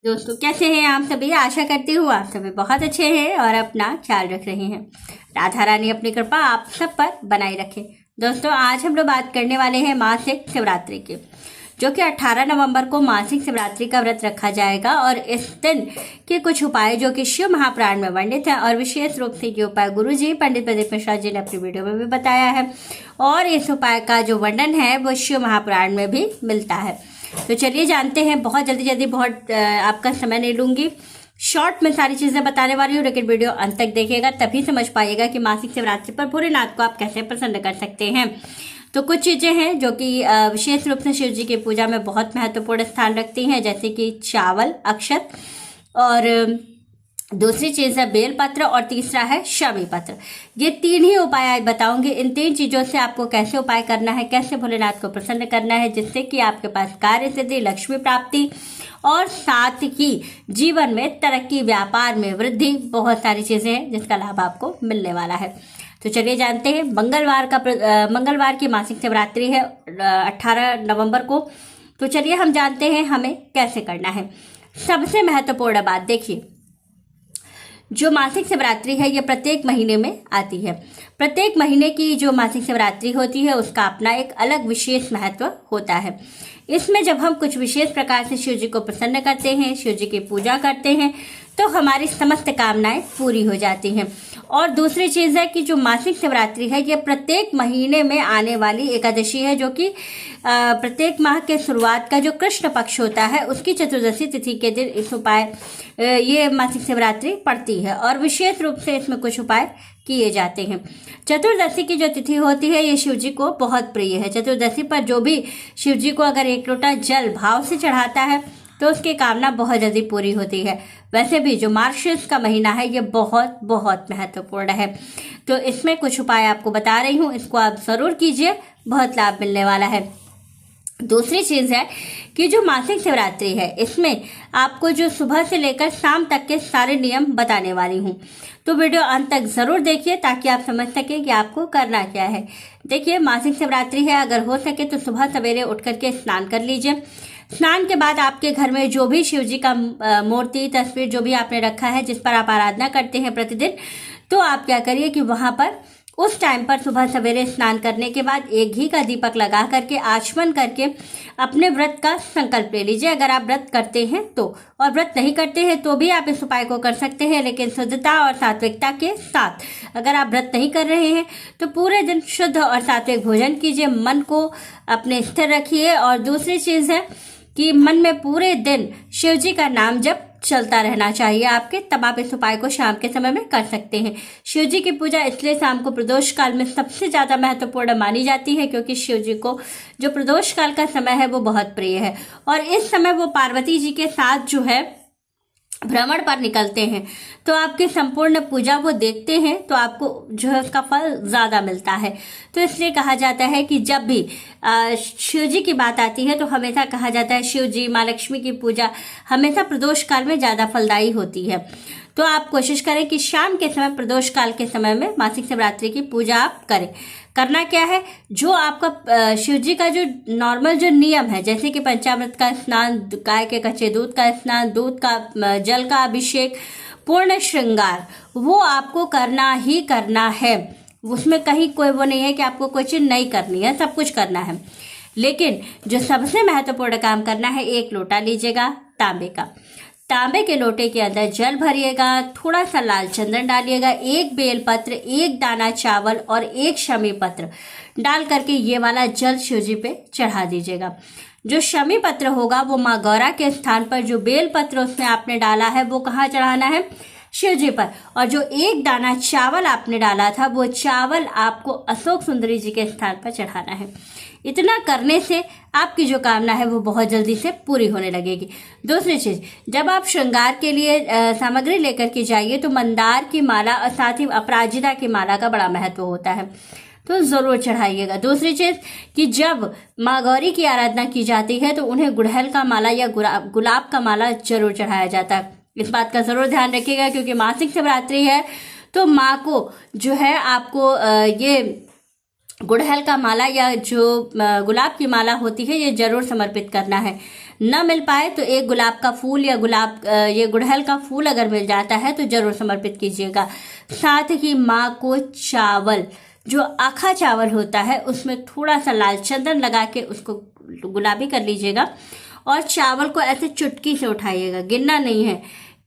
दोस्तों कैसे हैं आप सभी। आशा करती हूँ आप सभी बहुत अच्छे हैं और अपना ख्याल रख रहे हैं। राधा रानी अपनी कृपा आप सब पर बनाए रखे। दोस्तों आज हम लोग बात करने वाले हैं मासिक शिवरात्रि की, जो कि 18 नवंबर को मासिक शिवरात्रि का व्रत रखा जाएगा। और इस दिन के कुछ उपाय जो कि शिव महापुराण में वर्णित है और विशेष रूप से ये उपाय गुरु जी पंडित प्रदीप मिश्रा जी ने अपनी वीडियो में भी बताया है, और इस उपाय का जो वर्णन है वो शिव महापुराण में भी मिलता है। तो चलिए जानते हैं। बहुत जल्दी बहुत आपका समय नहीं लूंगी, शॉर्ट में सारी चीजें बताने वाली हूँ, लेकिन वीडियो अंत तक देखिएगा तभी समझ पाइएगा कि मासिक शिवरात्रि पर भोलेनाथ को आप कैसे प्रसन्न कर सकते हैं। तो कुछ चीजें हैं जो कि विशेष रूप से शिव जी की पूजा में बहुत महत्वपूर्ण स्थान रखती हैं, जैसे कि चावल, अक्षत, और दूसरी चीज है बेलपत्र, और तीसरा है शमी पत्र। ये तीन ही उपाय आज बताऊंगी। इन तीन चीजों से आपको कैसे उपाय करना है, कैसे भोलेनाथ को प्रसन्न करना है, जिससे कि आपके पास कार्य सिद्धि, लक्ष्मी प्राप्ति और साथ ही जीवन में तरक्की, व्यापार में वृद्धि, बहुत सारी चीजें हैं जिसका लाभ आपको मिलने वाला है। तो चलिए जानते हैं। मंगलवार की मासिक शिवरात्रि है 18 नवंबर को। तो चलिए हम जानते हैं हमें कैसे करना है। सबसे महत्वपूर्ण बात देखिए, जो मासिक शिवरात्रि है ये प्रत्येक महीने में आती है। प्रत्येक महीने की जो मासिक शिवरात्रि होती है उसका अपना एक अलग विशेष महत्व होता है। इसमें जब हम कुछ विशेष प्रकार से शिव जी को प्रसन्न करते हैं, शिव जी की पूजा करते हैं, तो हमारी समस्त कामनाएं पूरी हो जाती हैं। और दूसरी चीज है कि जो मासिक शिवरात्रि है ये प्रत्येक महीने में आने वाली एकादशी है, जो कि प्रत्येक माह के शुरुआत का जो कृष्ण पक्ष होता है उसकी चतुर्दशी तिथि के दिन इस उपाय ये मासिक शिवरात्रि पड़ती है, और विशेष रूप से इसमें कुछ उपाय किए जाते हैं। चतुर्दशी की जो तिथि होती है ये शिव जी को बहुत प्रिय है। चतुर्दशी पर जो भी शिव जी को अगर एक लोटा जल भाव से चढ़ाता है तो उसकी कामना बहुत जल्दी पूरी होती है। वैसे भी जो मार्गशीर्ष का महीना है ये बहुत बहुत महत्वपूर्ण है। तो इसमें कुछ उपाय आपको बता रही हूँ, इसको आप जरूर कीजिए, बहुत लाभ मिलने वाला है। दूसरी चीज है कि जो मासिक शिवरात्रि है इसमें आपको जो सुबह से लेकर शाम तक के सारे नियम बताने वाली हूँ। तो वीडियो अंत तक जरूर देखिए ताकि आप समझ सकें कि आपको करना क्या है। देखिए मासिक शिवरात्रि है, अगर हो सके तो सुबह सवेरे उठ करके स्नान कर लीजिए। स्नान के बाद आपके घर में जो भी शिव जी का मूर्ति, तस्वीर जो भी आपने रखा है, जिस पर आप आराधना करते हैं प्रतिदिन, तो आप क्या करिए कि वहां पर उस टाइम पर सुबह सवेरे स्नान करने के बाद एक घी का दीपक लगा करके आचमन करके अपने व्रत का संकल्प ले लीजिए, अगर आप व्रत करते हैं तो। और व्रत नहीं करते हैं तो भी आप इस उपाय को कर सकते हैं, लेकिन शुद्धता और सात्विकता के साथ। अगर आप व्रत नहीं कर रहे हैं तो पूरे दिन शुद्ध और सात्विक भोजन कीजिए, मन को अपने स्थिर रखिए। और दूसरी चीज है कि मन में पूरे दिन शिव जी का नाम जप चलता रहना चाहिए आपके, तब आप इस उपाय को शाम के समय में कर सकते हैं। शिव जी की पूजा इसलिए शाम को प्रदोष काल में सबसे ज्यादा महत्वपूर्ण मानी जाती है, क्योंकि शिव जी को जो प्रदोष काल का समय है वो बहुत प्रिय है, और इस समय वो पार्वती जी के साथ जो है भ्रमण पर निकलते हैं। तो आपकी संपूर्ण पूजा वो देखते हैं तो आपको जो है उसका फल ज्यादा मिलता है। तो इसलिए कहा जाता है कि जब भी शिव जी की बात आती है तो हमेशा कहा जाता है शिव जी, माँ लक्ष्मी की पूजा हमेशा प्रदोष काल में ज्यादा फलदायी होती है। तो आप कोशिश करें कि शाम के समय, प्रदोष काल के समय में मासिक शिवरात्रि की पूजा आप करें। करना क्या है, जो आपका शिव जी का जो नॉर्मल जो नियम है, जैसे कि पंचामृत का स्नान, गाय के कच्चे दूध का स्नान, दूध का जल का अभिषेक, पूर्ण श्रृंगार, वो आपको करना ही करना है। उसमें कहीं कोई वो नहीं है कि आपको कोई चीज नहीं करनी है, सब कुछ करना है। लेकिन जो सबसे महत्वपूर्ण काम करना है, एक लोटा लीजिएगा तांबे का। तांबे के लोटे के अंदर जल भरिएगा, थोड़ा सा लाल चंदन डालिएगा, एक बेलपत्र, एक दाना चावल और एक शमी पत्र डाल करके ये वाला जल शिव जी पे चढ़ा दीजिएगा। जो शमी पत्र होगा वो माँ गौरा के स्थान पर, जो बेलपत्र उसमें आपने डाला है वो कहाँ चढ़ाना है, शिव जी पर। और जो एक दाना चावल आपने डाला था वो चावल आपको अशोक सुंदरी जी के स्थान पर चढ़ाना है। इतना करने से आपकी जो कामना है वो बहुत जल्दी से पूरी होने लगेगी। दूसरी चीज, जब आप श्रृंगार के लिए सामग्री लेकर के जाइए तो मंदार की माला और साथ ही अपराजिता की माला का बड़ा महत्व होता है, तो जरूर चढ़ाइएगा। दूसरी चीज कि जब माँ गौरी की आराधना की जाती है तो उन्हें गुड़हल का माला या गुलाब का माला जरूर चढ़ाया जाता है। इस बात का जरूर ध्यान रखिएगा, क्योंकि मासिक शिवरात्रि है तो माँ को जो है आपको ये गुड़हल का माला या जो गुलाब की माला होती है ये जरूर समर्पित करना है। न मिल पाए तो एक गुलाब का फूल या ये गुड़हल का फूल अगर मिल जाता है तो जरूर समर्पित कीजिएगा। साथ ही माँ को चावल, जो आखा चावल होता है, उसमें थोड़ा सा लाल चंदन लगा के उसको गुलाबी कर लीजिएगा और चावल को ऐसे चुटकी से उठाइएगा, गिनना नहीं है,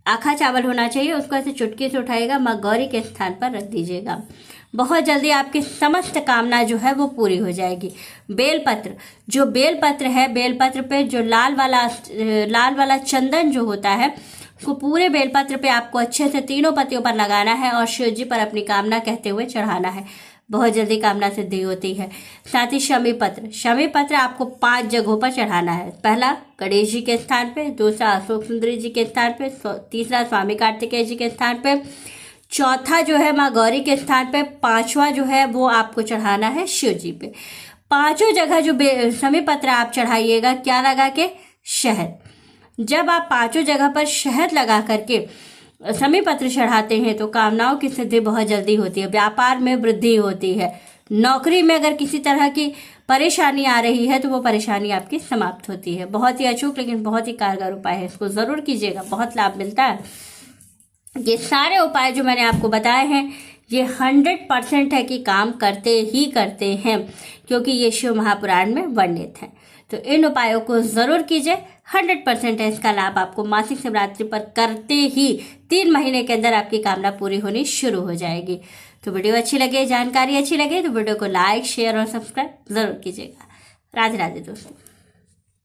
आखा चावल होना चाहिए, उसको ऐसे चुटकी से उठाइएगा, माँ गौरी के स्थान पर रख दीजिएगा। बहुत जल्दी आपकी समस्त कामना जो है वो पूरी हो जाएगी। बेलपत्र, जो बेलपत्र है, बेलपत्र पे जो लाल वाला चंदन जो होता है, उसको पूरे बेलपत्र पे आपको अच्छे से तीनों पत्तियों पर लगाना है और शिव जी पर अपनी कामना कहते हुए चढ़ाना है। बहुत जल्दी कामना सिद्धि होती है। साथ ही शमी पत्र आपको 5 जगहों पर चढ़ाना है। पहला गणेश जी के स्थान पे, दूसरा अशोक सुंदरी जी के स्थान पे, तीसरा स्वामी कार्तिकेय जी के स्थान पे, चौथा जो है माँ गौरी के स्थान पे, 5वां जो है वो आपको चढ़ाना है शिव जी पे। 5 जगह जो शमी पत्र आप चढ़ाइएगा, क्या लगा के? शहद। जब आप 5 जगह पर शहद लगा करके शमी पत्र चढ़ाते हैं तो कामनाओं की सिद्धि बहुत जल्दी होती है, व्यापार में वृद्धि होती है, नौकरी में अगर किसी तरह की परेशानी आ रही है तो वो परेशानी आपकी समाप्त होती है। बहुत ही अचूक लेकिन बहुत ही कारगर उपाय है, इसको जरूर कीजिएगा, बहुत लाभ मिलता है। ये सारे उपाय जो मैंने आपको बताए हैं ये 100% है कि काम करते ही करते हैं, क्योंकि ये शिव महापुराण में वर्णित है। तो इन उपायों को जरूर कीजिए, 100% है इसका लाभ आपको। मासिक शिवरात्रि पर करते ही 3 महीने के अंदर आपकी कामना पूरी होनी शुरू हो जाएगी। तो वीडियो अच्छी लगे, जानकारी अच्छी लगे तो वीडियो को लाइक, शेयर और सब्सक्राइब जरूर कीजिएगा। राधे राधे दोस्तों।